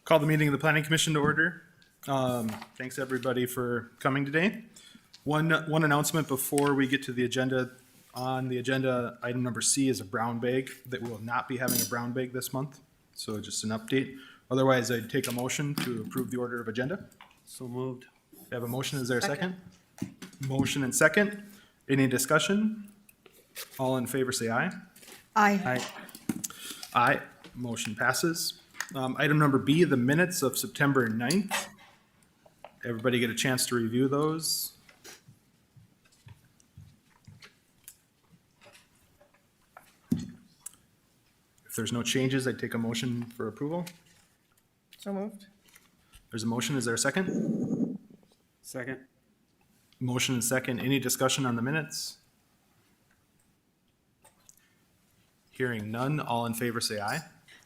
Call the meeting of the Planning Commission to order. Thanks everybody for coming today. One announcement before we get to the agenda. On the agenda, item number C is a brown bag. That we will not be having a brown bag this month. So just an update. Otherwise, I'd take a motion to approve the order of agenda. So moved. We have a motion. Is there a second? Motion and second. Any discussion? All in favor say aye. Aye. Aye. Motion passes. Item number B, the minutes of September 9th. Everybody get a chance to review those. If there's no changes, I'd take a motion for approval. So moved. There's a motion. Is there a second? Second. Motion and second. Any discussion on the minutes? Hearing none. All in favor say aye.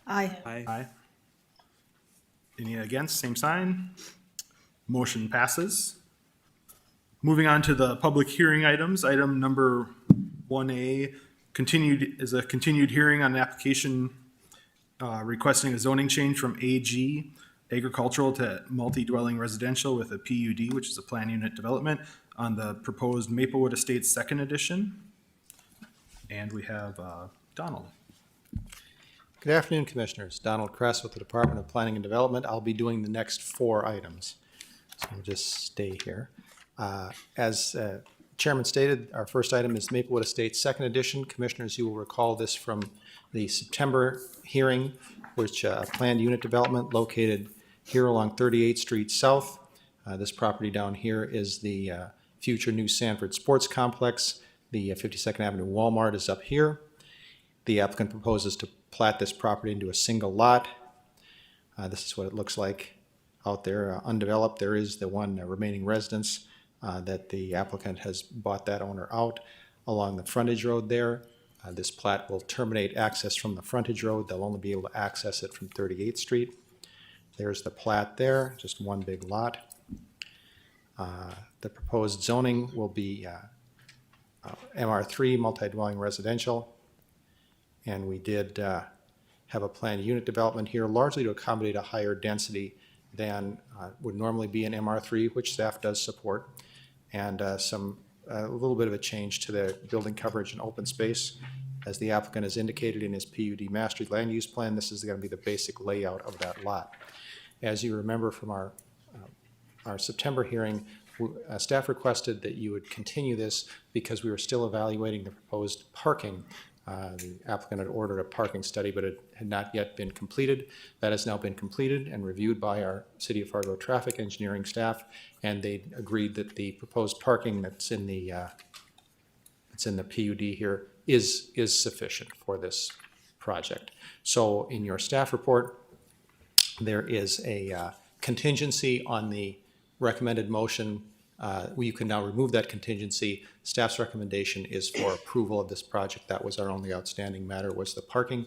Aye. Aye. Aye. Any against, same sign. Motion passes. Moving on to the public hearing items. Item number 1A is a continued hearing on an application requesting a zoning change from AG, agricultural, to multi-dwelling residential with a PUD, which is a plan unit development, on the proposed Maplewood Estates second edition. And we have Donald. Good afternoon, Commissioners. Donald Kress with the Department of Planning and Development. I'll be doing the next 4 items. So we'll just stay here. As Chairman stated, our first item is Maplewood Estates Second Edition. Commissioners, you will recall this from the September hearing, which planned unit development located here along 38th Street South. This property down here is the future new Sanford Sports Complex. The 52nd Avenue Walmart is up here. The applicant proposes to plat this property into a single lot. This is what it looks like out there, undeveloped. There is the one remaining residence that the applicant has bought that owner out along the frontage road there. This plat will terminate access from the frontage road. They'll only be able to access it from 38th Street. There's the plat there, just one big lot. The proposed zoning will be MR3, multi-dwelling residential. And we did have a planned unit development here, largely to accommodate a higher density than would normally be in MR3, which staff does support, and a little bit of a change to the building coverage and open space. As the applicant has indicated in his PUD master land use plan, this is going to be the basic layout of that lot. As you remember from our September hearing, staff requested that you would continue this because we were still evaluating the proposed parking. The applicant had ordered a parking study, but it had not yet been completed. That has now been completed and reviewed by our City of Fargo traffic engineering staff, and they agreed that the proposed parking that's in the PUD here is sufficient for this project. So in your staff report, there is a contingency on the recommended motion. You can now remove that contingency. Staff's recommendation is for approval of this project. That was our only outstanding matter, was the parking.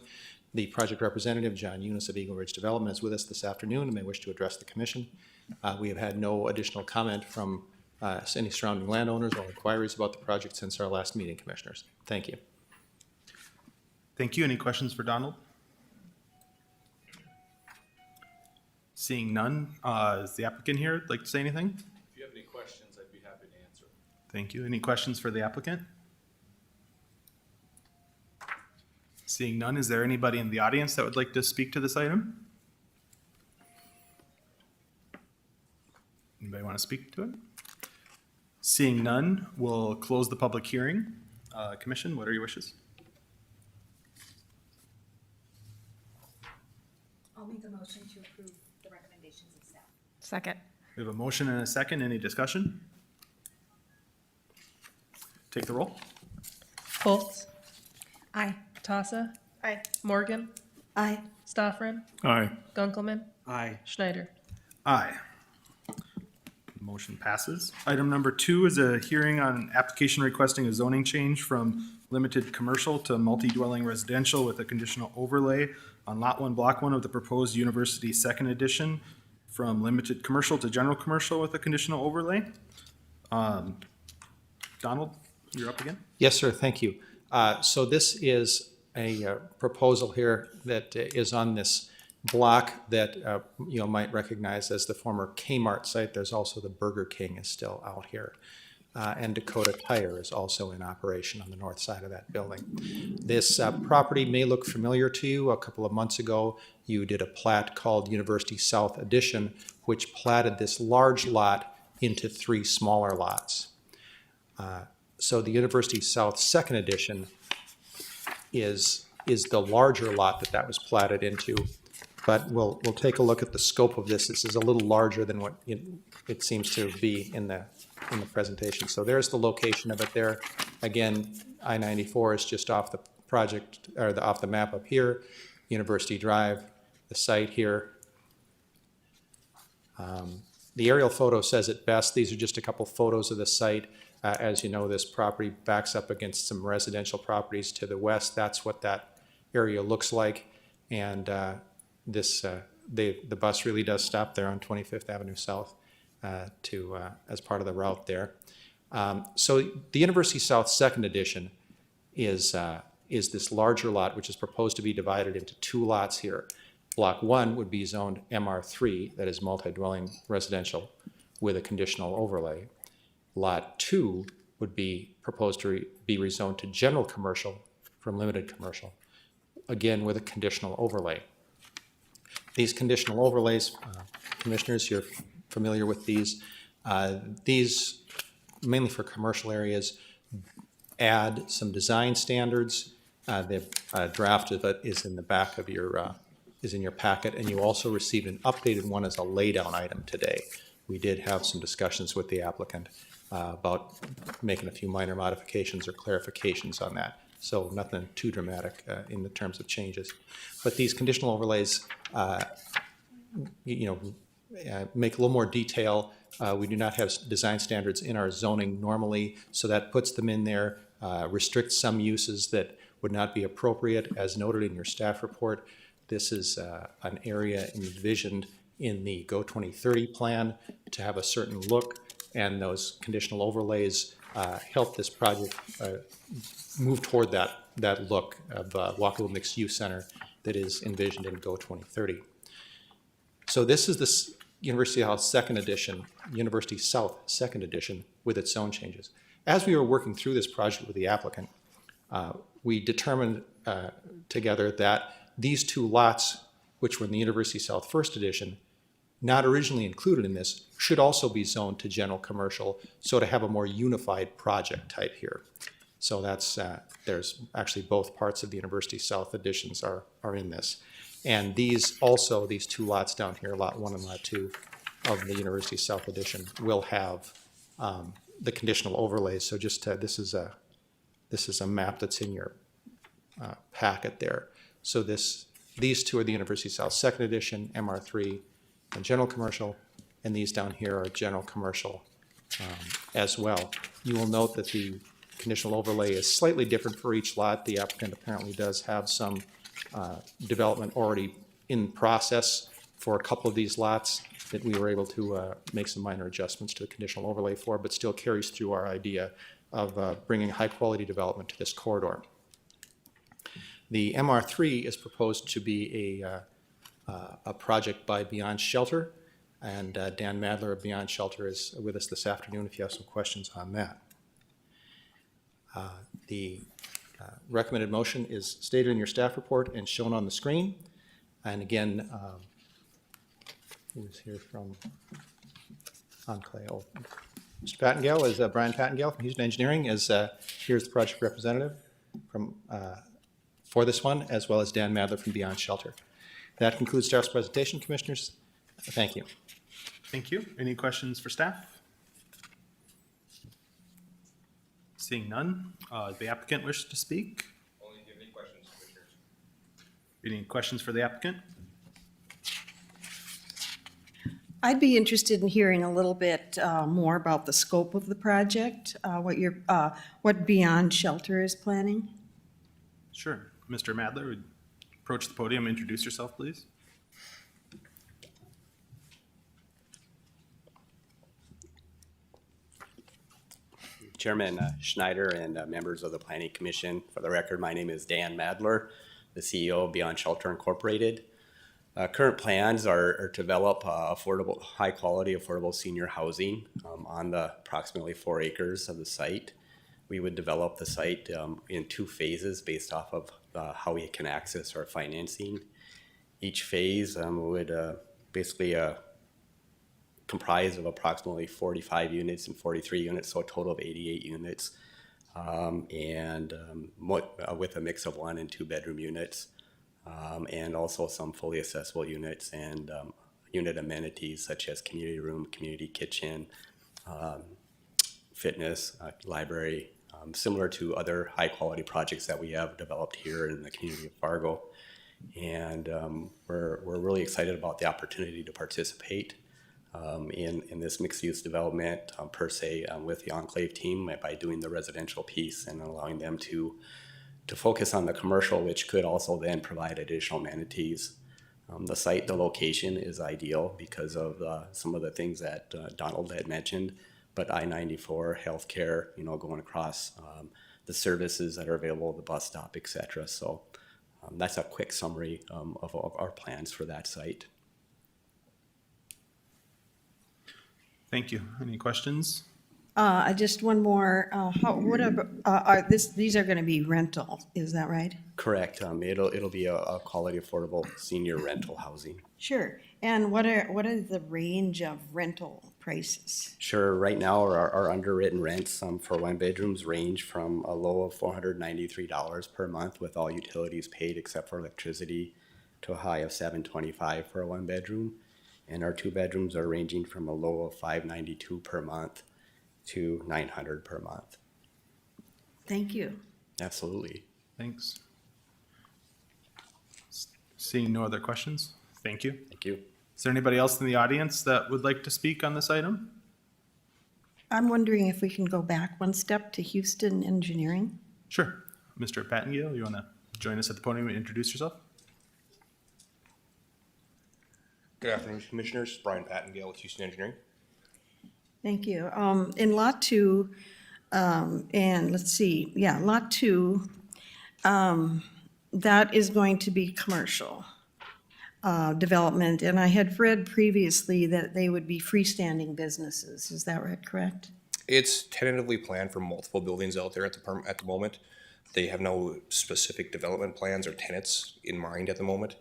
The project representative, John Eunice of Eagle Ridge Development, is with us this afternoon and may wish to address the commission. We have had no additional comment from any surrounding landowners or inquiries about the project since our last meeting, Commissioners. Thank you. Thank you. Any questions for Donald? Seeing none, is the applicant here like to say anything? If you have any questions, I'd be happy to answer. Thank you. Any questions for the applicant? Seeing none, is there anybody in the audience that would like to speak to this item? Anybody want to speak to it? Seeing none, we'll close the public hearing. Commission, what are your wishes? I'll make a motion to approve the recommendations of staff. Second. We have a motion and a second. Any discussion? Take the roll. Foltz, Aye. Tassa, Aye. Morgan, Aye. Stoffren, Aye. Gunkelman, Aye. Schneider. Aye. Motion passes. Item number 2 is a hearing on an application requesting a zoning change from limited commercial to multi-dwelling residential with a conditional overlay on Lot 1, Block 1 of the proposed University Second Edition, from limited commercial to general commercial with a conditional overlay. Donald, you're up again. Yes, sir. Thank you. So this is a proposal here that is on this block that you might recognize as the former Kmart site, there's also the Burger King is still out here. And Dakota Tire is also in operation on the north side of that building. This property may look familiar to you. A couple of months ago, you did a plat called University South Edition, which platted this large lot into 3 smaller lots. So the University South Second Edition is the larger lot that was platted into. But we'll take a look at the scope of this. This is a little larger than what it seems to be in the presentation. So there's the location of it there. Again, I-94 is just off the project, or off the map up here. University Drive, the site here. The aerial photo says it best. These are just a couple photos of the site. As you know, this property backs up against some residential properties to the west. That's what that area looks like. And the bus really does stop there on 25th Avenue South as part of the route there. So the University South Second Edition is this larger lot, which is proposed to be divided into 2 lots here. Block 1 would be zoned MR3, that is multi-dwelling residential with a conditional overlay. Lot 2 would be proposed to be rezoned to general commercial from limited commercial, again with a conditional overlay. These conditional overlays, commissioners, you're familiar with these. These, mainly for commercial areas, add some design standards. The draft of it is in the back of your packet, and you also received an updated one as a laydown item today. We did have some discussions with the applicant about making a few minor modifications or clarifications on that. So nothing too dramatic in the terms of changes. But these conditional overlays, make a little more detail. We do not have design standards in our zoning normally, so that puts them in there, restricts some uses that would not be appropriate, as noted in your staff report. This is an area envisioned in the Go 2030 plan to have a certain look, and those conditional overlays help this project move toward that look of walkable mixed use center that is envisioned in Go 2030. So this is the University South Second Edition with its own changes. As we were working through this project with the applicant, we determined together that these 2 lots, which were in the University South First Edition, not originally included in this, should also be zoned to general commercial, so to have a more unified project type here. So that's, there's actually both parts of the University South Editions are in this. And these 2 lots down here, Lot 1 and Lot 2 of the University South Edition, will have the conditional overlays. So just this is a map that's in your packet there. So these 2 are the University South Second Edition, MR3, and general commercial, and these down here are general commercial as well. You will note that the conditional overlay is slightly different for each lot. The applicant apparently does have some development already in process for a couple of these lots that we were able to make some minor adjustments to the conditional overlay for, but still carries through our idea of bringing high quality development to this corridor. The MR3 is proposed to be a project by Beyond Shelter, and Dan Madler of Beyond Shelter is with us this afternoon if you have some questions on that. The recommended motion is stated in your staff report and shown on the screen. And again, who's here from Enclave? Oh, Mr. Pattengale is Brian Pattengale from Houston Engineering. Here's the project representative from for this one, as well as Dan Madler from Beyond Shelter. That concludes staff's presentation, commissioners. Thank you. Thank you. Any questions for staff? Seeing none, the applicant wishes to speak. Only if you have any questions, commissioners. Any questions for the applicant? I'd be interested in hearing a little bit more about the scope of the project, what Beyond Shelter is planning. Sure. Mr. Madler, would approach the podium, introduce yourself, please. Chairman Schneider and members of the Planning Commission. For the record, my name is Dan Madler, the CEO of Beyond Shelter Incorporated. Current plans are to develop affordable, high-quality, affordable senior housing on the approximately 4 acres of the site. We would develop the site in 2 phases based off of how we can access our financing. Each phase would basically comprise of approximately 45 units and 43 units, so a total of 88 units, with a mix of 1 and 2 bedroom units. And also some fully accessible units and unit amenities such as community room, community kitchen, fitness, library, similar to other high-quality projects that we have developed here in the community of Fargo. And we're really excited about the opportunity to participate in this mixed-use development per se with the Enclave team by doing the residential piece and allowing them to focus on the commercial, which could also then provide additional amenities. The site, the location is ideal because of some of the things that Donald had mentioned, but I-94, healthcare, going across the services that are available at the bus stop, et cetera. So that's a quick summary of our plans for that site. Thank you. Any questions? Just one more, these are gonna be rental, is that right? Correct. It'll be a quality, affordable senior rental housing. Sure, and what are the range of rental prices? Sure. Right now, our underwritten rents for 1 bedrooms range from a low of $493 per month with all utilities paid except for electricity to a high of $725 for a 1 bedroom. And our 2 bedrooms are ranging from a low of $592 per month to $900 per month. Thank you. Absolutely. Thanks. Seeing no other questions, thank you. Thank you. Is there anybody else in the audience that would like to speak on this item? I'm wondering if we can go back one step to Houston Engineering? Sure. Mr. Pattengale, you want to join us at the podium and introduce yourself? Good afternoon, Commissioners. Brian Pattengale with Houston Engineering. Thank you. In Lot 2, and let's see, yeah, Lot 2, that is going to be commercial development, and I had read previously that they would be freestanding businesses. Is that right, correct? It's tentatively planned for multiple buildings out there at the moment. They have no specific development plans or tenants in mind at the moment.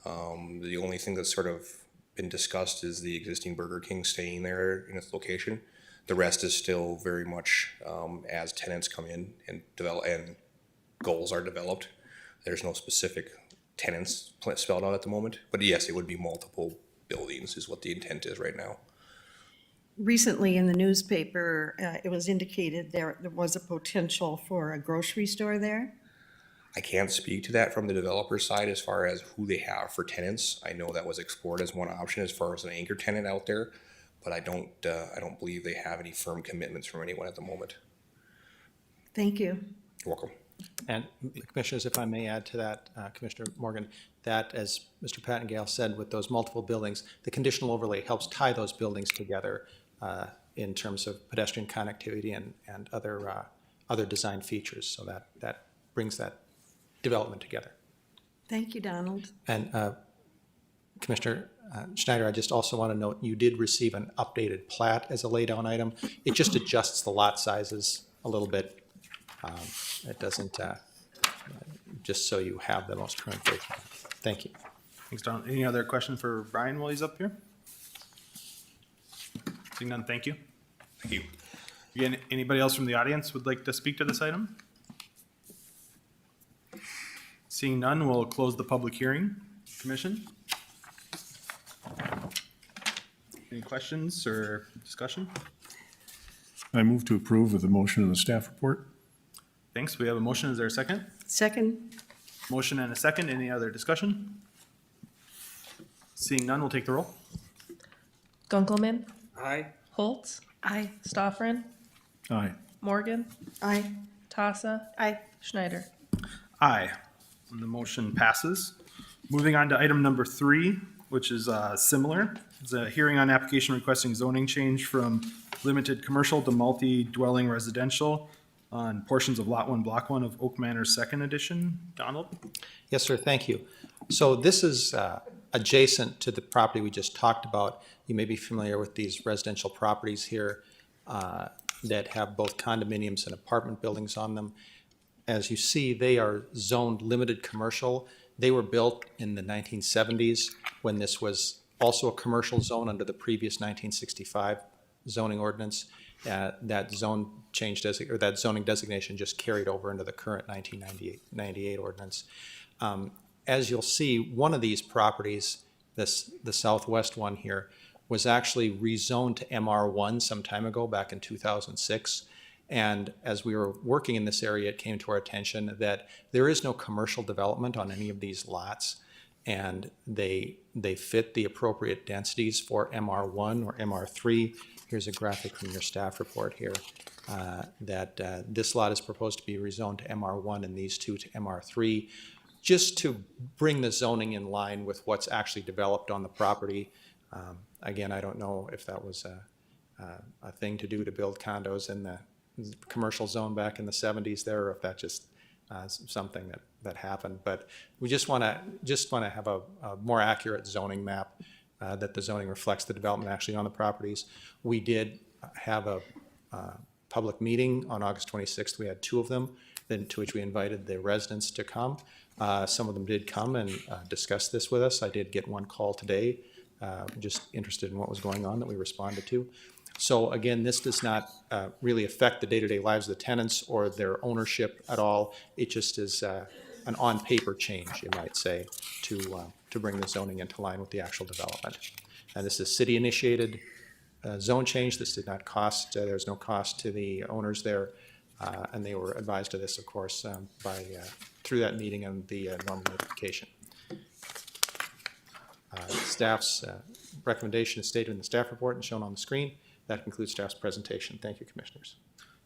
The only thing that's sort of been discussed is the existing Burger King staying there in its location. The rest is still very much as tenants come in and develop and goals are developed. There's no specific tenants spelled out at the moment, but yes, it would be multiple buildings is what the intent is right now. Recently in the newspaper, it was indicated there was a potential for a grocery store there. I can't speak to that from the developer side as far as who they have for tenants. I know that was explored as one option as far as an anchor tenant out there, but I don't believe they have any firm commitments from anyone at the moment. Thank you. You're welcome. And Commissioners, if I may add to that, Commissioner Morgan, that as Mr. Pattengale said, with those multiple buildings, the conditional overlay helps tie those buildings together in terms of pedestrian connectivity and other design features. So that brings that development together. Thank you, Donald. And Commissioner Schneider, I just also want to note you did receive an updated plat as a laydown item. It just adjusts the lot sizes a little bit. It doesn't, just so you have the most current version. Thank you. Thanks, Don. Any other question for Brian while he's up here? Seeing none, thank you. Thank you. Again, anybody else from the audience would like to speak to this item? Seeing none, we'll close the public hearing. Commission? Any questions or discussion? I move to approve with the motion in the staff report. Thanks. We have a motion. Is there a second? Second? Motion and a second. Any other discussion? Seeing none, we'll take the roll. Gunkelman, Aye. Holtz, Aye. Stoffren, Aye. Morgan, Aye. Tassa, Aye. Schneider. Aye. And the motion passes. Moving on to item number 3, which is similar. It's a hearing on application requesting zoning change from limited commercial to multi-dwelling residential on portions of Lot 1, Block 1 of Oak Manor 2nd Edition. Donald? Yes, sir. Thank you. So this is adjacent to the property we just talked about. You may be familiar with these residential properties here that have both condominiums and apartment buildings on them. As you see, they are zoned limited commercial. They were built in the 1970s when this was also a commercial zone under the previous 1965 zoning ordinance. That zone changed, or that zoning designation just carried over into the current 1998 ordinance. As you'll see, one of these properties, the southwest one here, was actually rezoned to MR1 some time ago, back in 2006. And as we were working in this area, it came to our attention that there is no commercial development on any of these lots, and they fit the appropriate densities for MR1 or MR3. Here's a graphic from your staff report here that this lot is proposed to be rezoned to MR1 and these two to MR3, just to bring the zoning in line with what's actually developed on the property. Again, I don't know if that was a thing to do to build condos in the commercial zone back in the 70s there, or if that just something that happened. But we just want to have a more accurate zoning map that the zoning reflects the development actually on the properties. We did have a public meeting on August 26th. We had two of them, then to which we invited the residents to come. Some of them did come and discuss this with us. I did get one call today, just interested in what was going on, that we responded to. So again, this does not really affect the day-to-day lives of the tenants or their ownership at all. It just is an on-paper change, you might say, to bring the zoning into line with the actual development. And this is city-initiated zone change. This did not cost, there's no cost to the owners there, and they were advised of this, of course, through that meeting and the normal notification. Staff's recommendation is stated in the staff report and shown on the screen. That concludes staff's presentation. Thank you, Commissioners.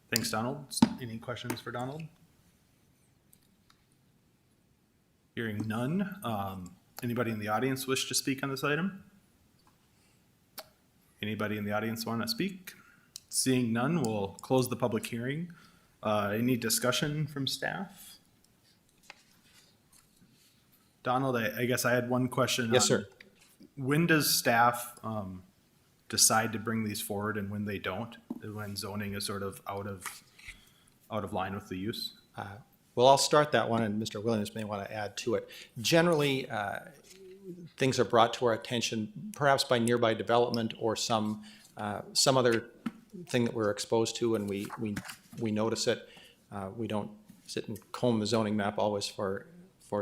Thanks, Donald. Any questions for Donald? Hearing none. Anybody in the audience wish to speak on this item? Anybody in the audience want to speak? Seeing none, we'll close the public hearing. Any discussion from staff? Donald, I guess I had one question. Yes, sir. When does staff decide to bring these forward and when they don't? When zoning is sort of out of line with the use? Well, I'll start that one, and Mr. Williams may want to add to it. Generally, things are brought to our attention perhaps by nearby development or some other thing that we're exposed to, and we notice it. We don't sit and comb the zoning map always for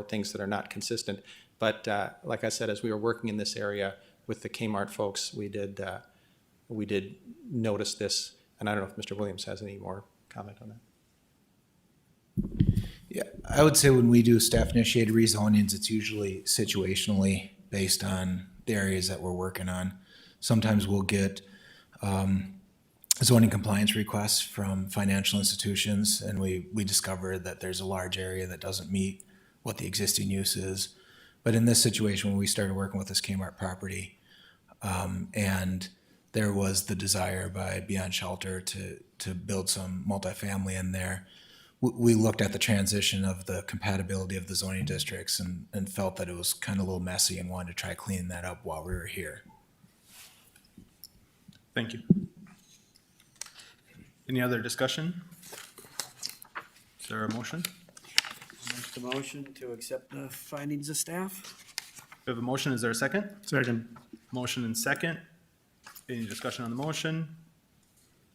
things that are not consistent. But like I said, as we were working in this area with the Kmart folks, we did notice this, and I don't know if Mr. Williams has any more comment on that. Yeah, I would say when we do staff-initiated rezonings, it's usually situationally based on the areas that we're working on. Sometimes we'll get zoning compliance requests from financial institutions, and we discover that there's a large area that doesn't meet what the existing use is. But in this situation, when we started working with this Kmart property, and there was the desire by Beyond Shelter to build some multifamily in there, we looked at the transition of the compatibility of the zoning districts and felt that it was kind of a little messy and wanted to try cleaning that up while we were here. Thank you. Any other discussion? Is there a motion? Make the motion to accept the findings of staff. We have a motion. Is there a second? Second. Motion and second. Any discussion on the motion?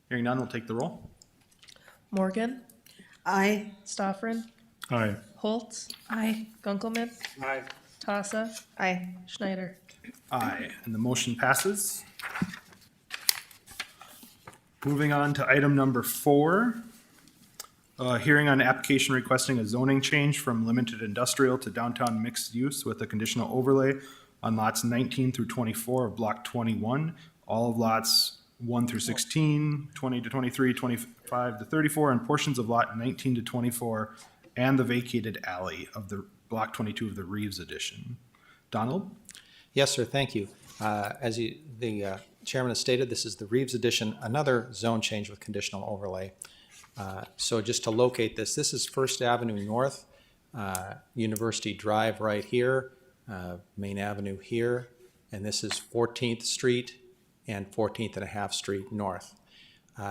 Hearing none, we'll take the roll. Morgan, Aye. Stoffren, Aye. Holtz, Aye. Gunkelman, Aye. Tassa, Aye. Schneider. Aye, and the motion passes. Moving on to item number 4. Hearing on application requesting a zoning change from limited industrial to downtown mixed use with a conditional overlay on lots 19 through 24 of block 21, all of lots 1 through 16, 20 to 23, 25 to 34, and portions of lot 19 to 24, and the vacated alley of the block 22 of the Reeves addition. Donald? Yes, sir. Thank you. As the chairman has stated, this is the Reeves addition, another zone change with conditional overlay. So just to locate this is First Avenue North, University Drive right here. Main Avenue here, and this is 14th Street and 14th and a half Street North.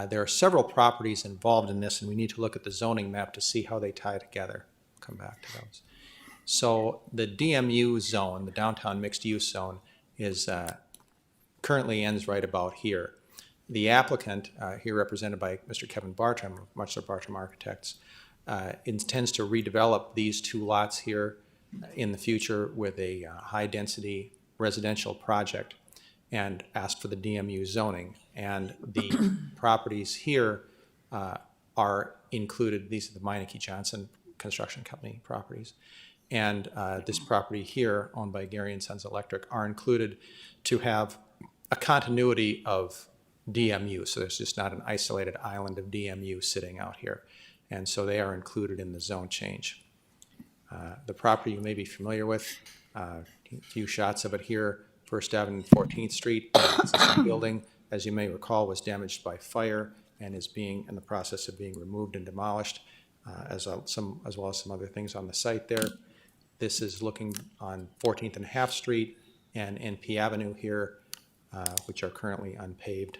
There are several properties involved in this, and we need to look at the zoning map to see how they tie together. Come back to those. So the DMU zone, the downtown mixed use zone, is currently ends right about here. The applicant, here represented by Mr. Kevin Bartram of Muchler Bartram Architects, intends to redevelop these two lots here in the future with a high-density residential project and asked for the DMU zoning. And the properties here are included. These are the Meineke Johnson Construction Company properties. And this property here, owned by Gary and Sons Electric, are included to have a continuity of DMU. So there's just not an isolated island of DMU sitting out here. And so they are included in the zone change. The property you may be familiar with, a few shots of it here, First Avenue and 14th Street. This building, as you may recall, was damaged by fire and is being in the process of being removed and demolished, as well as some other things on the site there. This is looking on 14th and a half Street and NP Avenue here, which are currently unpaved.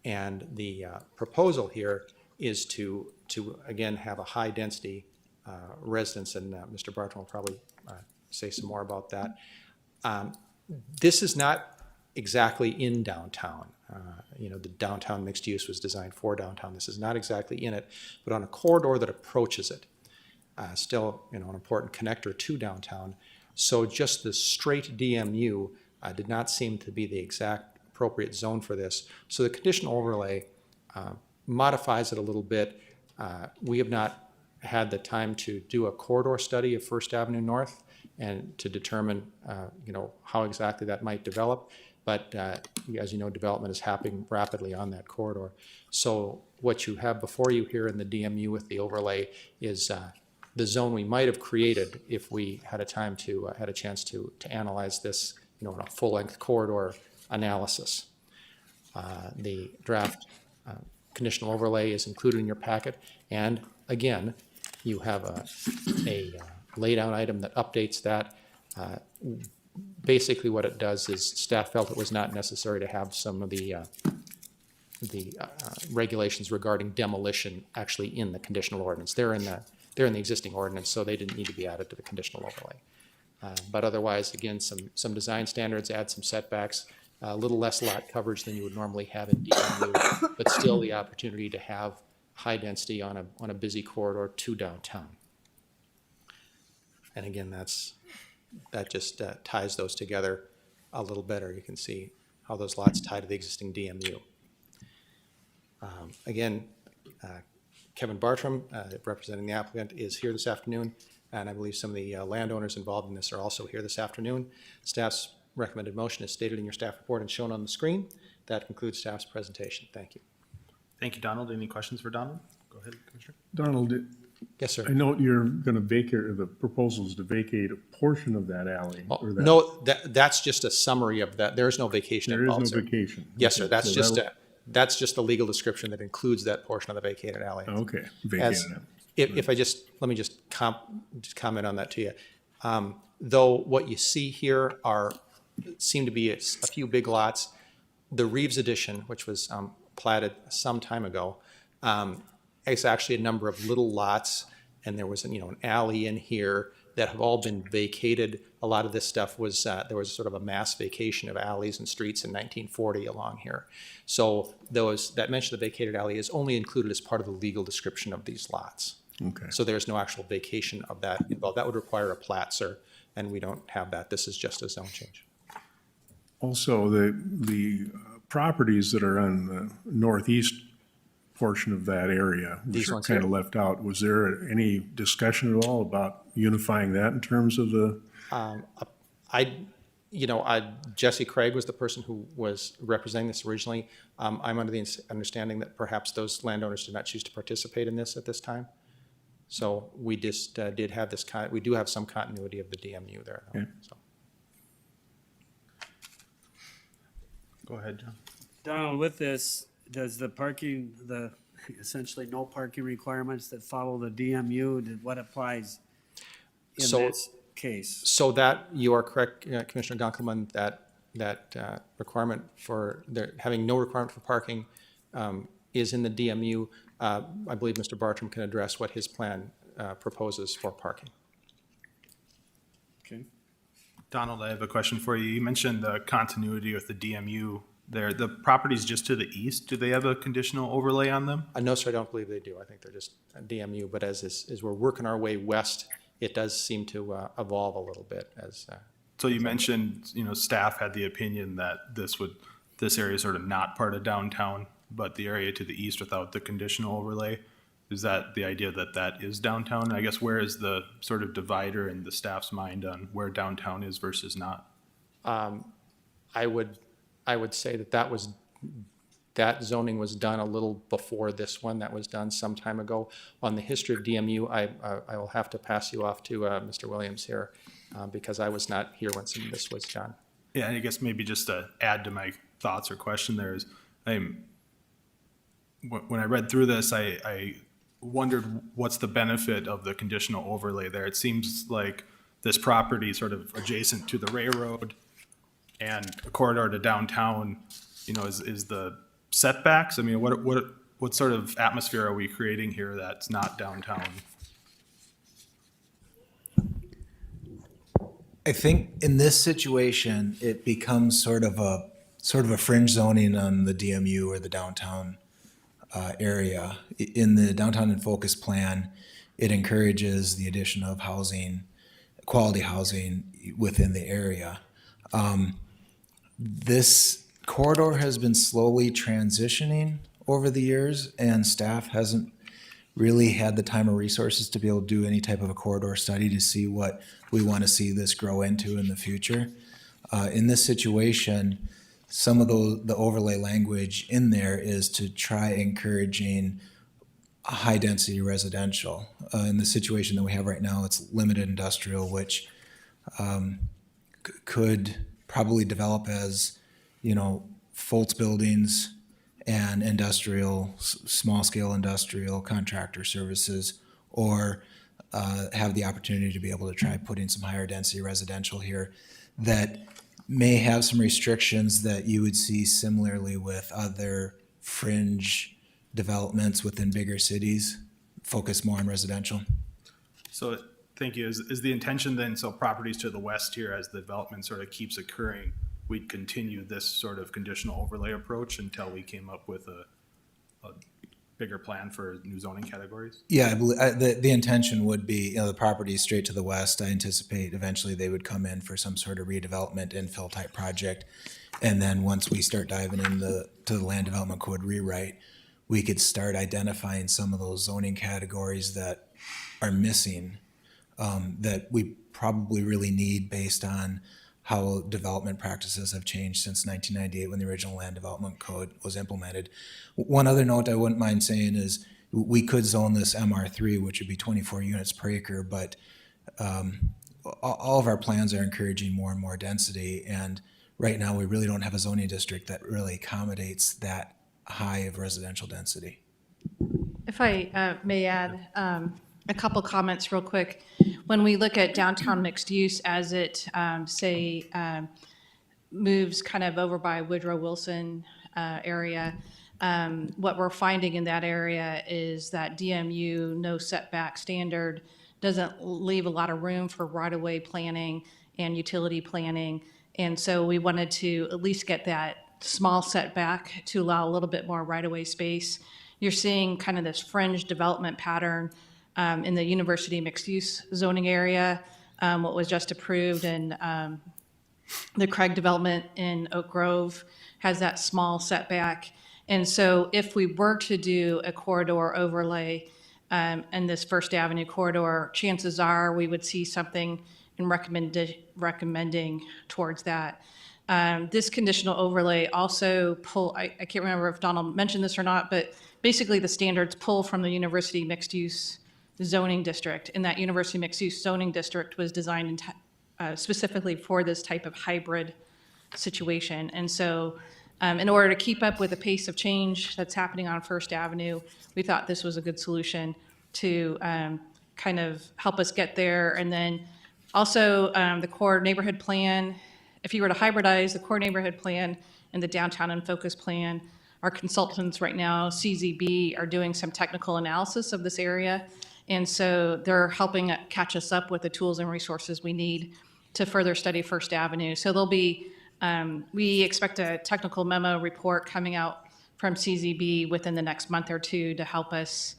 And the proposal here is to again have a high density residence, and Mr. Bartram will probably say some more about that. This is not exactly in downtown. The downtown mixed use was designed for downtown. This is not exactly in it, but on a corridor that approaches it. Still, an important connector to downtown. So just the straight DMU did not seem to be the exact appropriate zone for this. So the conditional overlay modifies it a little bit. We have not had the time to do a corridor study of First Avenue North and to determine, how exactly that might develop. But as you know, development is happening rapidly on that corridor. So what you have before you here in the DMU with the overlay is the zone we might have created if we had a chance to analyze this, in a full-length corridor analysis. The draft conditional overlay is included in your packet, and again, you have a laydown item that updates that. Basically, what it does is staff felt it was not necessary to have some of the regulations regarding demolition actually in the conditional ordinance. They're in the existing ordinance, so they didn't need to be added to the conditional overlay. But otherwise, again, some design standards, add some setbacks, a little less lot coverage than you would normally have in DMU, but still the opportunity to have high density on a busy corridor to downtown. And again, that just ties those together a little better. You can see how those lots tie to the existing DMU. Again, Kevin Bartram, representing the applicant, is here this afternoon, and I believe some of the landowners involved in this are also here this afternoon. Staff's recommended motion is stated in your staff report and shown on the screen. That concludes staff's presentation. Thank you. Thank you, Donald. Any questions for Donald? Go ahead, Commissioner. Donald, Yes, sir. I know you're going to vacate, or the proposal is to vacate a portion of that alley. Or that. No, that's just a summary of that. There is no vacation There is involved, no sir. vacation. Yes, sir. Okay, That's so just that'll- that's just the legal description that includes that portion of the vacated alley. Okay, As, vacated. if I let me just comment on that to you. Though what you see here seem to be a few big lots. The Reeves edition, which was platted some time ago, is actually a number of little lots, and there was an alley in here that have all been vacated. A lot of this stuff was there was sort of a mass vacation of alleys and streets in 1940 along here. So that mention of the vacated alley is only included as part of the legal description of these lots. Okay. So there's no actual vacation of that involved. That would require a plat, sir, and we don't have that. This is just a zone change. Also, the properties that are on the northeast portion of that area, These which are ones kind here? of left out, was there any discussion at all about unifying that in terms of the? Jesse Craig was the person who was representing this originally. I'm under the understanding that perhaps those landowners did not choose to participate in this at this time. So we just did have this we do have some continuity of the DMU there. Though, Okay. so. Go ahead, John. Donald, with this, does the essentially no parking requirements that follow the DMU, what applies in So- this case. So that, you are correct, Commissioner Gunkelman, that requirement for, having no requirement for parking is in the DMU. I believe Mr. Bartram can address what his plan proposes for parking. Okay. Donald, I have a question for you. You mentioned the continuity with the DMU there. The properties just to the east, do they have a conditional overlay on them? No, sir, I don't believe they do. I think they're just a DMU, but as we're working our way west, it does seem to evolve a little bit as. So you mentioned, staff had the opinion that this area is sort of not part of downtown, but the area to the east without the conditional overlay, is that the idea that that is downtown? And I guess where is the sort of divider in the staff's mind on where downtown is versus not? I would say that zoning was done a little before this one. That was done some time ago. On the history of DMU, I will have to pass you off to Mr. Williams here because I was not here when some of this was done. Yeah, and I guess maybe just to add to my thoughts or question there is, when I read through this, I wondered what's the benefit of the conditional overlay there. It seems like this property sort of adjacent to the railroad and a corridor to downtown, is the setbacks. I mean, what sort of atmosphere are we creating here that's not downtown? I think in this situation, it becomes sort of a fringe zoning on the DMU or the downtown area. In the downtown in focus plan, it encourages the addition of housing, quality housing within the area. This corridor has been slowly transitioning over the years, and staff hasn't really had the time or resources to be able to do any type of a corridor study to see what we want to see this grow into in the future. In this situation, some of the overlay language in there is to try encouraging high density residential. In the situation that we have right now, it's limited industrial, which could probably develop as, Foltz buildings and industrial, small scale industrial contractor services, or have the opportunity to be able to try putting some higher density residential here that may have some restrictions that you would see similarly with other fringe developments within bigger cities, focus more on residential. So, thank you. Is the intention then, so properties to the west here, as the development sort of keeps occurring, we'd continue this sort of conditional overlay approach until we came up with a bigger plan for new zoning categories? Yeah, I believe the intention would be, the properties straight to the west. I anticipate eventually they would come in for some sort of redevelopment infill type project. And then once we start diving into the land development code rewrite, we could start identifying some of those zoning categories that are missing, that we probably really need based on how development practices have changed since 1998 when the original land development code was implemented. One other note I wouldn't mind saying is we could zone this MR3, which would be 24 units per acre, but all of our plans are encouraging more and more density, and right now we really don't have a zoning district that really accommodates that high of residential density. If I may add a couple comments real quick. When we look at downtown mixed use as it, moves kind of over by Woodrow Wilson area, what we're finding in that area is that DMU no setback standard doesn't leave a lot of room for right-of-way planning and utility planning. And so we wanted to at least get that small setback to allow a little bit more right-of-way space. You're seeing kind of this fringe development pattern in the university mixed-use zoning area, what was just approved, and the Craig development in Oak Grove has that small setback. And so if we were to do a corridor overlay in this First Avenue corridor, chances are we would see something in recommending towards that. This conditional overlay also I can't remember if Donald mentioned this or not, but basically the standards pull from the university mixed-use zoning district, and that university mixed-use zoning district was designed specifically for this type of hybrid situation. And so in order to keep up with the pace of change that's happening on First Avenue, we thought this was a good solution to kind of help us get there. And then Also, the core neighborhood plan, if you were to hybridize the core neighborhood plan and the downtown and focus plan, our consultants right now, CZB, are doing some technical analysis of this area. And so they're helping catch us up with the tools and resources we need to further study First Avenue. So there'll be, we expect a technical memo report coming out from CZB within the next month or two to help us,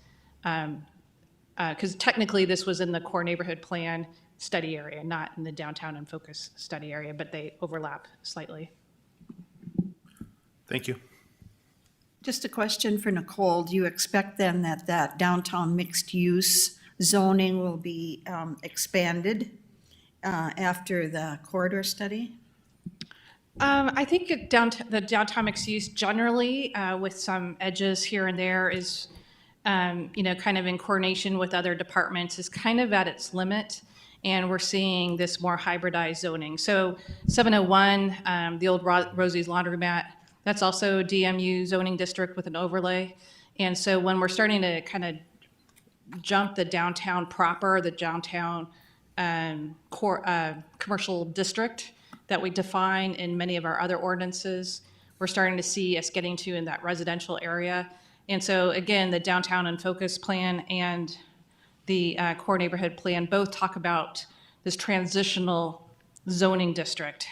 because technically this was in the core neighborhood plan study area, not in the downtown and focus study area, but they overlap slightly. Thank you. Just a question for Nicole. Do you expect then that that downtown mixed-use zoning will be expanded after the corridor study? I think the downtown mixed use generally, with some edges here and there, is, kind of in coordination with other departments, is kind of at its limit. And we're seeing this more hybridized zoning. So 701, the old Rosie's Laundromat, that's also DMU zoning district with an overlay. And so when we're starting to kind of jump the downtown proper, the downtown commercial district that we define in many of our other ordinances, we're starting to see us getting to in that residential area. And so again, the downtown and focus plan and the core neighborhood plan both talk about this transitional zoning district.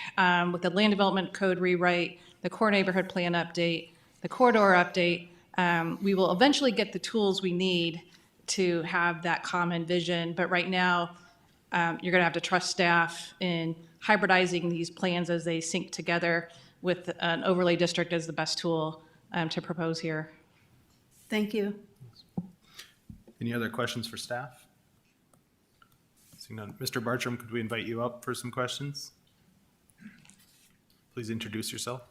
With the land development code rewrite, the core neighborhood plan update, the corridor update, we will eventually get the tools we need to have that common vision. But right now, you're going to have to trust staff in hybridizing these plans as they sync together with an overlay district as the best tool to propose here. Thank you. Any other questions for staff? Seeing none. Mr. Bartram, could we invite you up for some questions? Please introduce yourself.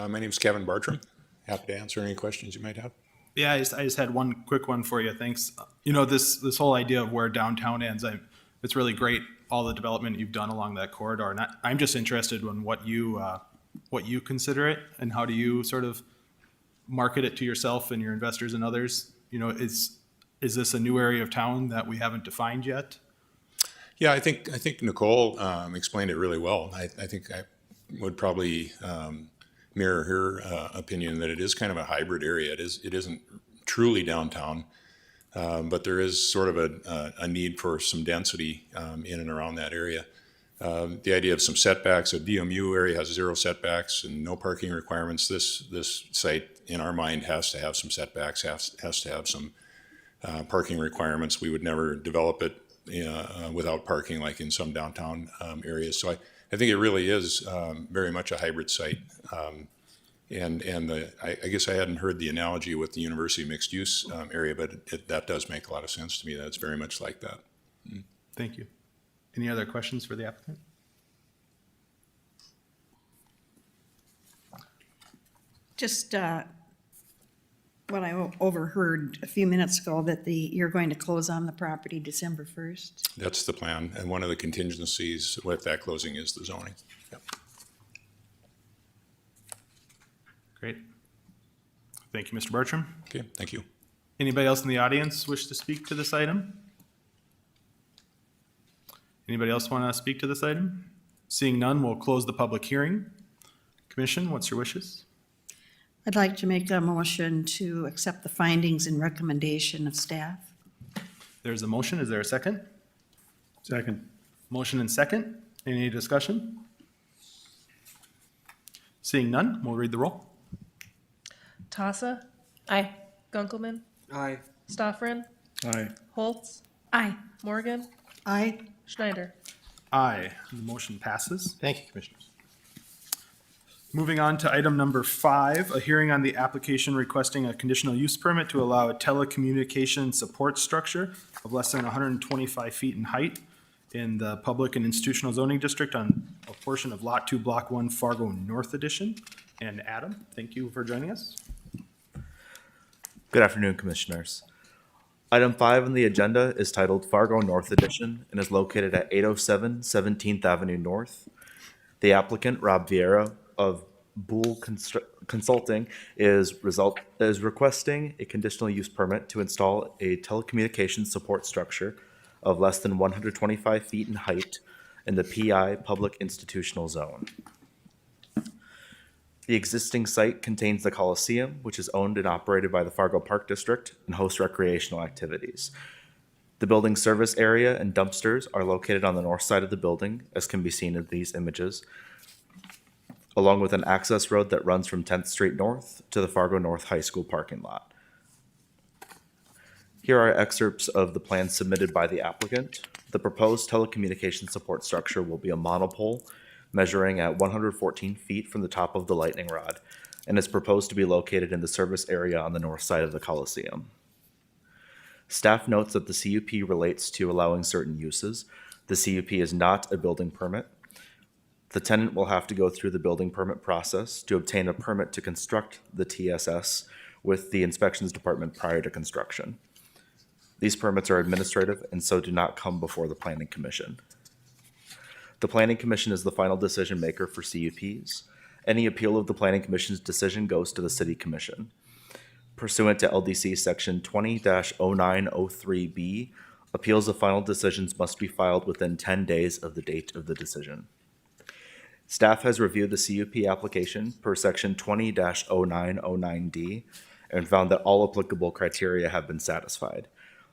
My name's Kevin Bartram. Happy to answer any questions you might have. Yeah, I just had one quick one for you. Thanks. This whole idea of where downtown ends, it's really great, all the development you've done along that corridor. And I'm just interested in what you consider it, and how do you sort of market it to yourself and your investors and others? Is this a new area of town that we haven't defined yet? Yeah, I think Nicole explained it really well. I think I would probably mirror her opinion that it is kind of a hybrid area. It isn't truly downtown, but there is sort of a need for some density in and around that area. The idea of some setbacks, a DMU area has 0 setbacks and no parking requirements. This site, in our mind, has to have some setbacks, has to have some parking requirements. We would never develop it without parking like in some downtown areas. So I think it really is very much a hybrid site. I guess I hadn't heard the analogy with the university mixed use area, but that does make a lot of sense to me. That's very much like that. Thank you. Any other questions for the applicant? Just what I overheard a few minutes ago, that you're going to close on the property December 1st. That's the plan. And one of the contingencies with that closing is the zoning. Yep. Great. Thank you, Mr. Bartram. Okay, thank you. Anybody else in the audience wish to speak to this item? Anybody else want to speak to this item? Seeing none, we'll close the public hearing. Commission, what's your wishes? I'd like to make a motion to accept the findings and recommendation of staff. There's a motion. Is there a second? Second. Motion and second. Any discussion? Seeing none, we'll read the roll. Tassa? Aye. Gunkelman? Aye. Stoffren? Aye. Holtz? Aye. Morgan? Aye. Schneider? Aye. The motion passes. Thank you, Commissioners. Moving on to item number 5, a hearing on the application requesting a conditional use permit to allow a telecommunication support structure of less than 125 feet in height in the public and institutional zoning district on a portion of Lot 2, Block 1, Fargo North Edition. And Adam, thank you for joining us. Good afternoon, Commissioners. Item 5 on the agenda is titled Fargo North Edition and is located at 807 17th Avenue North. The applicant, Rob Vieira of Boole Consulting is requesting a conditional use permit to install a telecommunications support structure of less than 125 feet in height in the PI Public Institutional Zone. The existing site contains the Coliseum, which is owned and operated by the Fargo Park District and hosts recreational activities. The building service area and dumpsters are located on the north side of the building, as can be seen in these images, along with an access road that runs from 10th Street North to the Fargo North High School parking lot. Here are excerpts of the plans submitted by the applicant. The proposed telecommunications support structure will be a monopole measuring at 114 feet from the top of the lightning rod, and is proposed to be located in the service area on the north side of the Coliseum. Staff notes that the CUP relates to allowing certain uses. The CUP is not a building permit. The tenant will have to go through the building permit process to obtain a permit to construct the TSS with the inspections department prior to construction. These permits are administrative and so do not come before the Planning Commission. The Planning Commission is the final decision maker for CUPs. Any appeal of the Planning Commission's decision goes to the City Commission. Pursuant to LDC Section 20-0903B, appeals of final decisions must be filed within 10 days of the date of the decision. Staff has reviewed the CUP application per Section 20-0909D and found that all applicable criteria have been satisfied.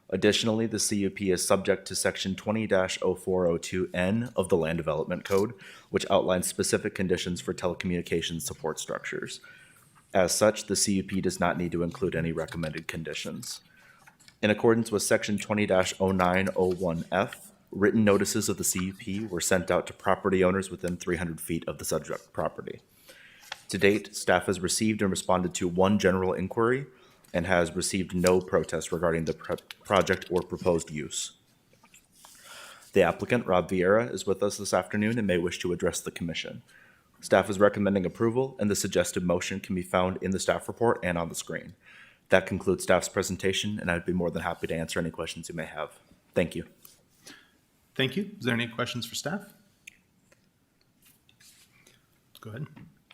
Additionally, the CUP is subject to Section 20-0402N of the Land Development Code, which outlines specific conditions for telecommunications support structures. As such, the CUP does not need to include any recommended conditions. In accordance with Section 20-0901F, written notices of the CUP were sent out to property owners within 300 feet of the subject property. To date, staff has received and responded to one general inquiry and has received no protest regarding the project or proposed use. The applicant, Rob Vieira, is with us this afternoon and may wish to address the commission. Staff is recommending approval, and the suggested motion can be found in the staff report and on the screen. That concludes staff's presentation, and I'd be more than happy to answer any questions you may have. Thank you. Thank you. Is there any questions for staff? Go ahead.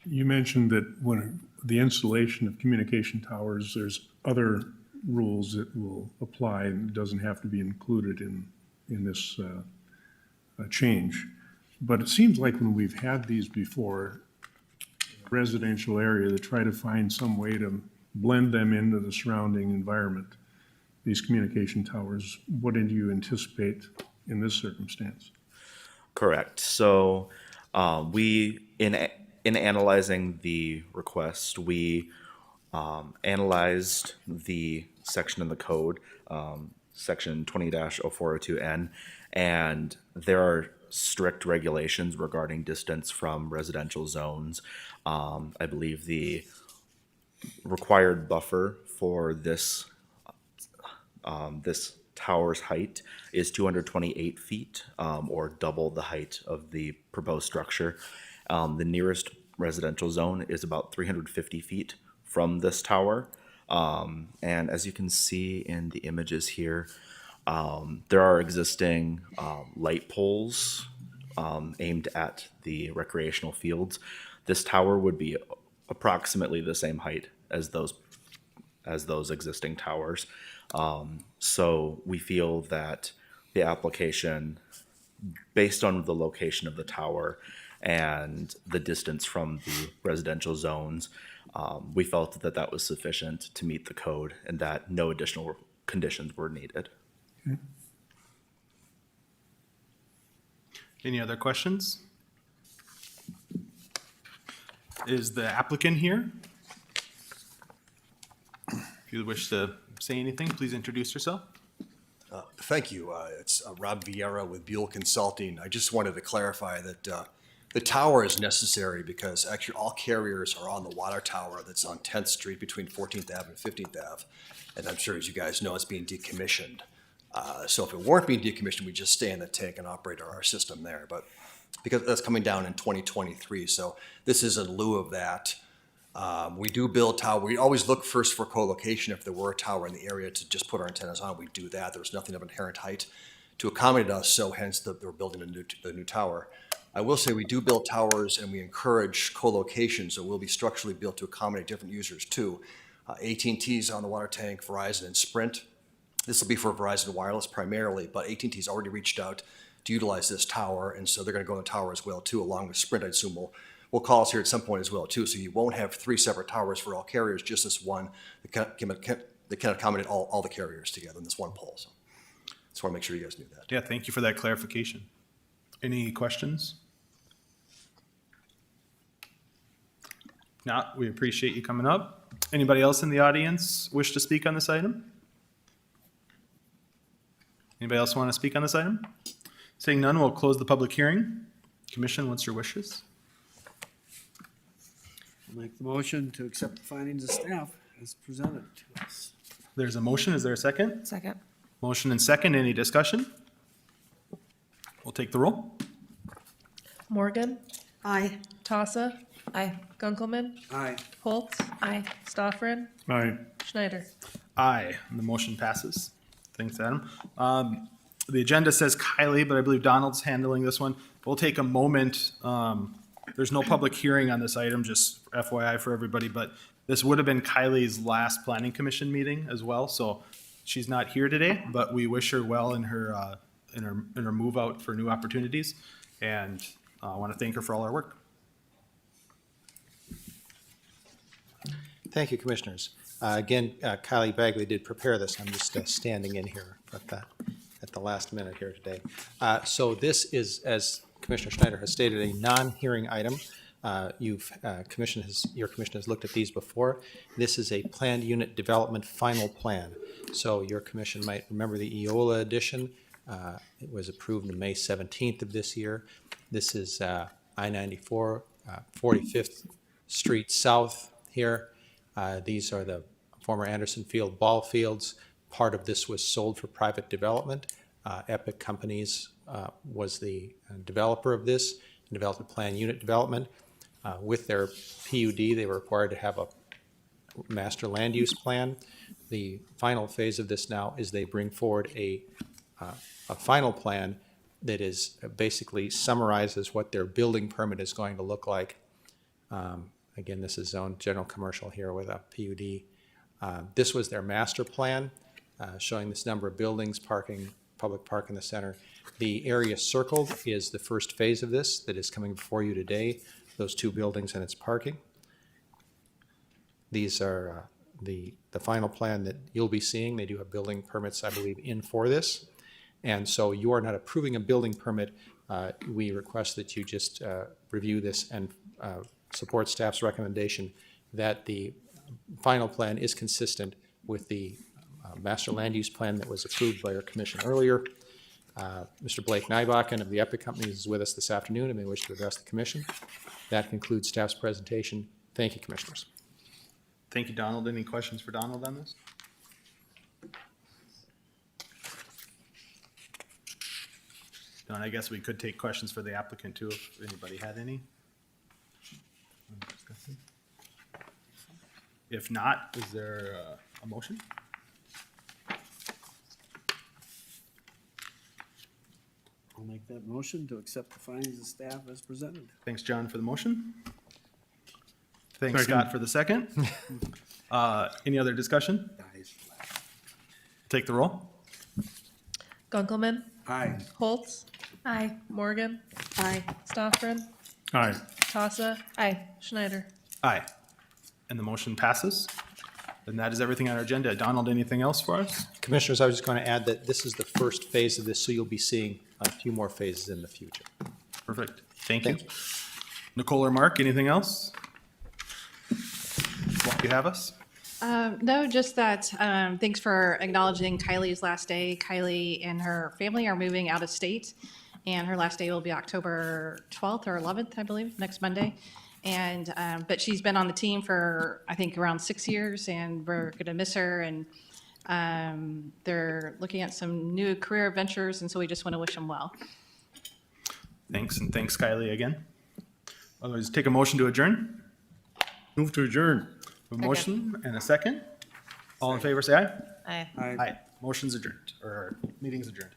You mentioned that when the installation of communication towers, there's other rules that will apply and doesn't have to be included in this change. But it seems like when we've had these before, residential area, they try to find some way to blend them into the surrounding environment, these communication towers. What did you anticipate in this circumstance? Correct. So we, in analyzing the request, we analyzed the section in the code, section 20-0402N, and there are strict regulations regarding distance from residential zones. I believe the required buffer for this tower's height is 228 feet, or double the height of the proposed structure. The nearest residential zone is about 350 feet from this tower. And as you can see in the images here, there are existing light poles aimed at the recreational fields. This tower would be approximately the same height as those existing towers. So we feel that the application, based on the location of the tower and the distance from the residential zones, we felt that that was sufficient to meet the code and that no additional conditions were needed. Okay. Any other questions? Is the applicant here? If you wish to say anything, please introduce yourself. Thank you. It's Rob Vieira with Buell Consulting. I just wanted to clarify that the tower is necessary because actually all carriers are on the water tower that's on 10th Street between 14th Ave and 15th Ave. And I'm sure, as you guys know, it's being decommissioned. So if it weren't being decommissioned, we'd just stay in the tank and operate our system there. But because that's coming down in 2023, so this is in lieu of that. We do build tower. We always look first for co-location. If there were a tower in the area to just put our antennas on, we do that. There's nothing of inherent height to accommodate us, so hence we're building a new tower. I will say we do build towers and we encourage co-location, so we'll be structurally built to accommodate different users too. AT&T's on the water tank, Verizon and Sprint. This will be for Verizon Wireless primarily, but AT&T's already reached out to utilize this tower, and so they're going to go on the tower as well too, along with Sprint. I assume will call us here at some point as well too. So you won't have 3 separate towers for all carriers, just this one that can accommodate all the carriers together in this one pole. So just want to make sure you guys knew that. Yeah, thank you for that clarification. Any questions? Not, we appreciate you coming up. Anybody else in the audience wish to speak on this item? Anybody else want to speak on this item? Seeing none, we'll close the public hearing. Commission, what's your wishes? I'll make the motion to accept the findings of staff as presented to us. There's a motion. Is there a second? Second. Motion and second. Any discussion? We'll take the roll. Morgan. Aye. Tossa. Aye. Gunkelman. Aye. Holtz. Aye. Stoffren. Aye. Schneider. Aye, and the motion passes. Thanks, Adam. The agenda says Kylie, but I believe Donald's handling this one. We'll take a moment. There's no public hearing on this item, just FYI for everybody, but this would have been Kylie's last planning commission meeting as well, so she's not here today, but we wish her well in her move out for new opportunities, and I want to thank her for all her work. Thank you, Commissioners. Again, Kylie Bagley did prepare this. I'm just standing in here at the last minute here today. So this is, as Commissioner Schneider has stated, a non-hearing item. Your commission has looked at these before. This is a planned unit development final plan. So your commission might remember the EOLA edition. It was approved on May 17th of this year. This is I-94, 45th Street South here. These are the former Anderson Field ball fields. Part of this was sold for private development. Epic Companies was the developer of this and developed a planned unit development. With their PUD, they were required to have a master land use plan. The final phase of this now is they bring forward a final plan that is basically summarizes what their building permit is going to look like. Again, this is zoned general commercial here with a PUD. This was their master plan, showing this number of buildings, parking, public park in the center. The area circled is the first phase of this that is coming before you today, those 2 buildings and its parking. These are the final plan that you'll be seeing. They do have building permits, I believe, in for this. And so you are not approving a building permit. We request that you just review this and support staff's recommendation that the final plan is consistent with the master land use plan that was approved by our commission earlier. Mr. Blake Nybakken of the Epic Companies is with us this afternoon and may wish to address the commission. That concludes staff's presentation. Thank you, Commissioners. Thank you, Donald. Any questions for Donald on this? Don, I guess we could take questions for the applicant too, if anybody had any. If not, is there a motion? I'll make that motion to accept the findings of staff as presented. Thanks, John, for the motion. Thanks, Second. Scott, for the second. Any other discussion? Take the roll. Gunkelman. Aye. Holtz. Aye. Morgan. Aye. Stoffren. Aye. Tossa. Aye. Schneider. Aye. And the motion passes. And that is everything on our agenda. Donald, anything else for us? Commissioners, I was just going to add that this is the first phase of this, so you'll be seeing a few more phases in the future. Perfect. Thank you. Nicole or Mark, anything else? While you have us? No, just that, thanks for acknowledging Kylie's last day. Kylie and her family are moving out of state, and her last day will be October 12th or 11th, I believe, next Monday. And, but she's been on the team for, I think, around 6 years, and we're going to miss her. And they're looking at some new career ventures, and so we just want to wish them well. Thanks, and thanks, Kylie, again. Otherwise, take a motion to adjourn. Move to adjourn. A motion and a second. All in favor, say aye. Aye. Aye. Aye. Motion's adjourned, or meeting's adjourned.